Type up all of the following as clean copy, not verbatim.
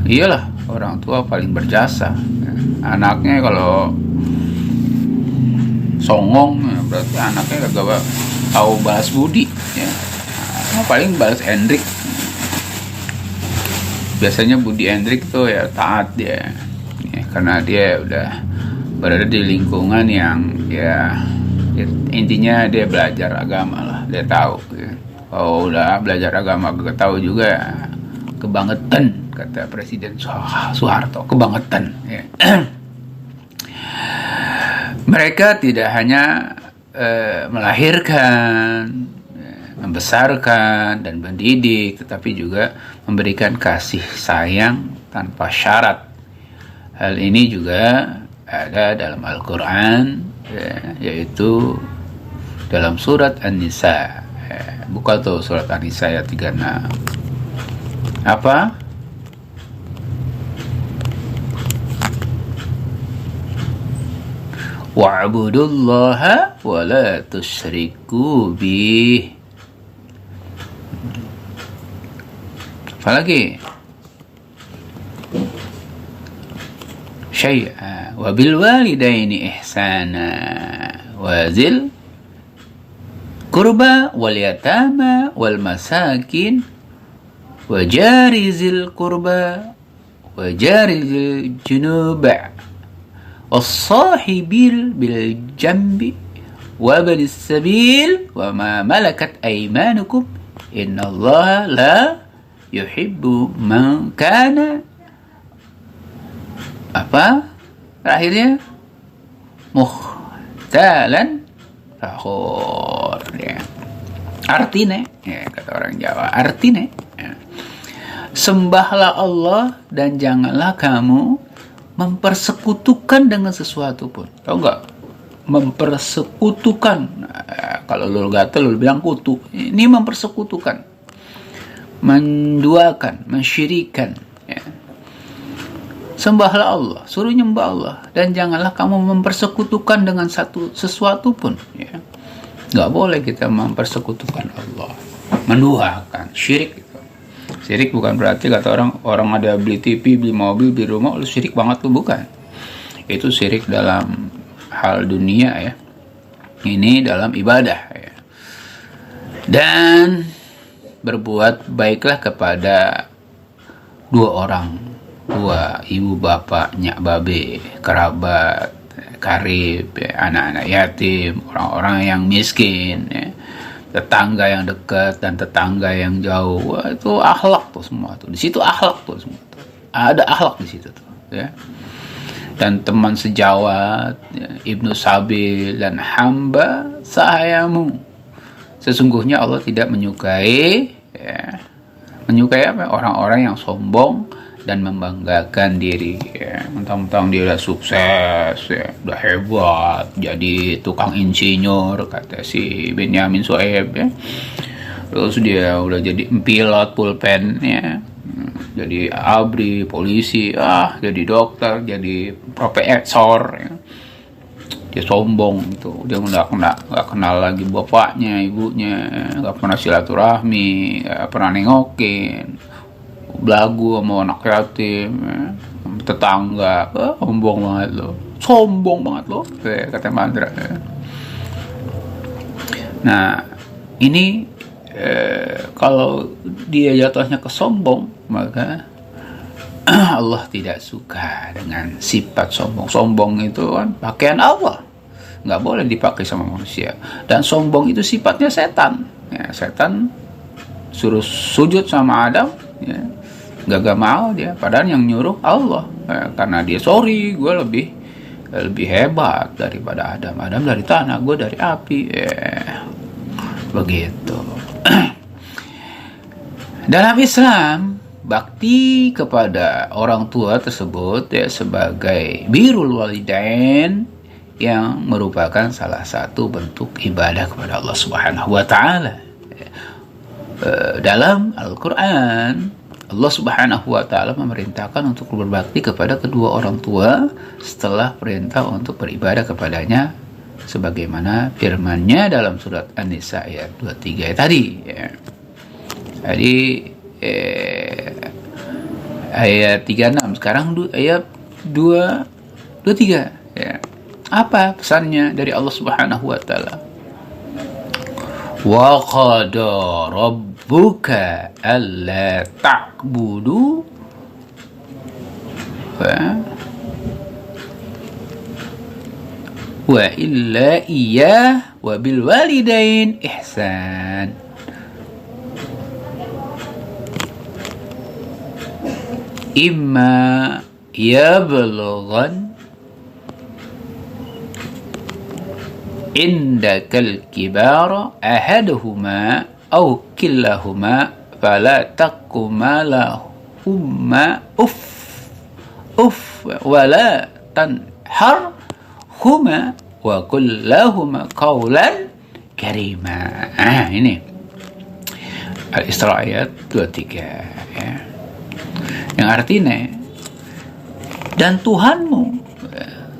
iyalah orang tua paling berjasa. Anaknya kalau songong berarti anaknya kagak tahu balas budi ya. Paling balas Hendrik. Biasanya Budi Hendrik tuh ya taat dia ya, karena dia udah berada di lingkungan yang ya intinya dia belajar agama lah, dia tahu ya. Kalau udah belajar agama gak tahu juga kebangetan, kata Presiden Soeharto, kebangetan ya. Mereka tidak hanya melahirkan, membesarkan dan mendidik, tetapi juga memberikan kasih sayang tanpa syarat. Hal ini juga ada dalam Al-Quran ya, yaitu dalam surat An-Nisa. Buka tuh surat An-Nisa ayat 36. Apa? Wa'budullaha wa la tusyriku bih. Apa lagi? Syai'a wa bil walidaini ihsana wa zil qurba wal yatama wal masakin wa jari zil qurba wa jari zil junuba was-sahibil bil jambi wa balis sabil wa ma malakat aymanukum innallaha la yuhibbu man kana apa terakhirnya muhtalan fakhur ya. Artinya ya, kata orang Jawa, artinya ya, sembahlah Allah dan janganlah kamu mempersekutukan dengan sesuatu pun. Tahu nggak? Mempersekutukan. Nah, kalau lu gatel lu bilang kutu. Ini mempersekutukan, menduakan, mensyirikan. Ya. Sembahlah Allah, suruh nyembah Allah, dan janganlah kamu mempersekutukan dengan sesuatu pun. Ya. Nggak boleh kita mempersekutukan Allah, menduakan, syirik. Syirik bukan berarti kata orang ada beli TV, beli mobil, beli rumah, lu syirik banget tuh, bukan. Itu syirik dalam hal dunia ya. Ini dalam ibadah ya. Dan berbuat baiklah kepada dua orang tua, ibu bapak, nyak babe, kerabat, karib, ya, anak-anak yatim, orang-orang yang miskin ya. Tetangga yang dekat dan tetangga yang jauh. Wah, itu akhlak tuh semua tuh. Di situ akhlak tuh semua tuh. Ada akhlak di situ tuh, ya. Dan teman sejawat, ya, Ibnu Sabil dan hamba sahayamu. Sesungguhnya Allah tidak menyukai ya, menyukai apa? Orang-orang yang sombong dan membanggakan diri ya. Mentang-mentang dia udah sukses ya, udah hebat, jadi tukang insinyur kata si Benyamin Sueb ya. Terus dia udah jadi pilot pulpen ya, jadi abri, polisi, jadi dokter, jadi profesor ya. Dia sombong itu, dia nggak kenal lagi bapaknya, ibunya, nggak pernah silaturahmi, nggak pernah nengokin, belagu sama anak yatim ya. Tetangga, sombong banget lo kata Mandra ya. Nah ini kalau dia jatuhnya ke sombong, maka Allah tidak suka dengan sifat sombong. Sombong itu kan pakaian Allah, nggak boleh dipakai sama manusia. Dan sombong itu sifatnya setan ya. Setan suruh sujud sama Adam ya, gak mau dia, padahal yang nyuruh Allah karena dia sorry, gue lebih hebat daripada Adam. Adam dari tanah, gue dari api begitu. Dalam Islam, bakti kepada orang tua tersebut ya sebagai birrul walidain yang merupakan salah satu bentuk ibadah kepada Allah Subhanahu wa taala. Dalam Al-Qur'an, Allah Subhanahu wa taala memerintahkan untuk berbakti kepada kedua orang tua setelah perintah untuk beribadah kepadanya sebagaimana firman-Nya dalam surat An-Nisa ayat 23 tadi ya. Jadi ayat 36, sekarang ayat 23 ya. Apa pesannya dari Allah Subhanahu wa taala? Wa qada rabbuka alla ta'budu wa illa iyyah wa bil walidain ihsan. Imma yablughan indakal kibara ahaduhuma aw killahuma fala taquma lahumma uff wala tanhar huma wa kullahuma qawlan karima. Ini Al-Isra ayat 23 ya. Yang artinya, dan Tuhanmu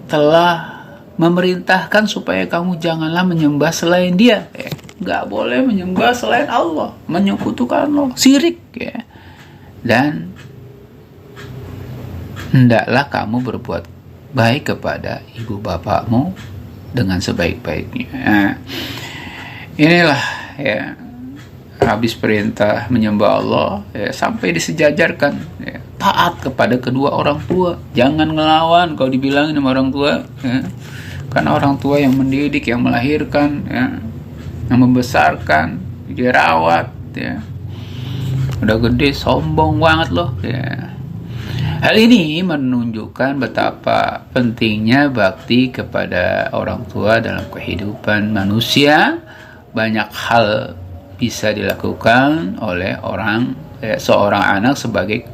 telah memerintahkan supaya kamu janganlah menyembah selain Dia. Nggak boleh menyembah selain Allah, menyekutukan Allah, syirik ya. Dan hendaklah kamu berbuat baik kepada ibu bapakmu dengan sebaik-baiknya. Nah, inilah ya, habis perintah menyembah Allah ya, sampai disejajarkan ya, taat kepada kedua orang tua, jangan ngelawan kalau dibilangin sama orang tua ya. Karena orang tua yang mendidik, yang melahirkan ya, yang membesarkan, dirawat ya, udah gede sombong banget loh ya. Hal ini menunjukkan betapa pentingnya bakti kepada orang tua dalam kehidupan manusia. Banyak hal bisa dilakukan oleh seorang anak sebagai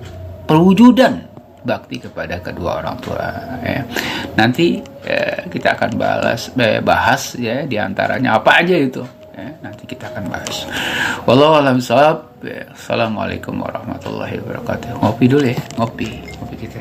perwujudan bakti kepada kedua orang tua ya. Nanti kita akan bahas ya, diantaranya apa aja itu ya, nanti kita akan bahas. Wallahu a'lam bishawab. Assalamualaikum warahmatullahi wabarakatuh. Ngopi dulu ya, ngopi kita.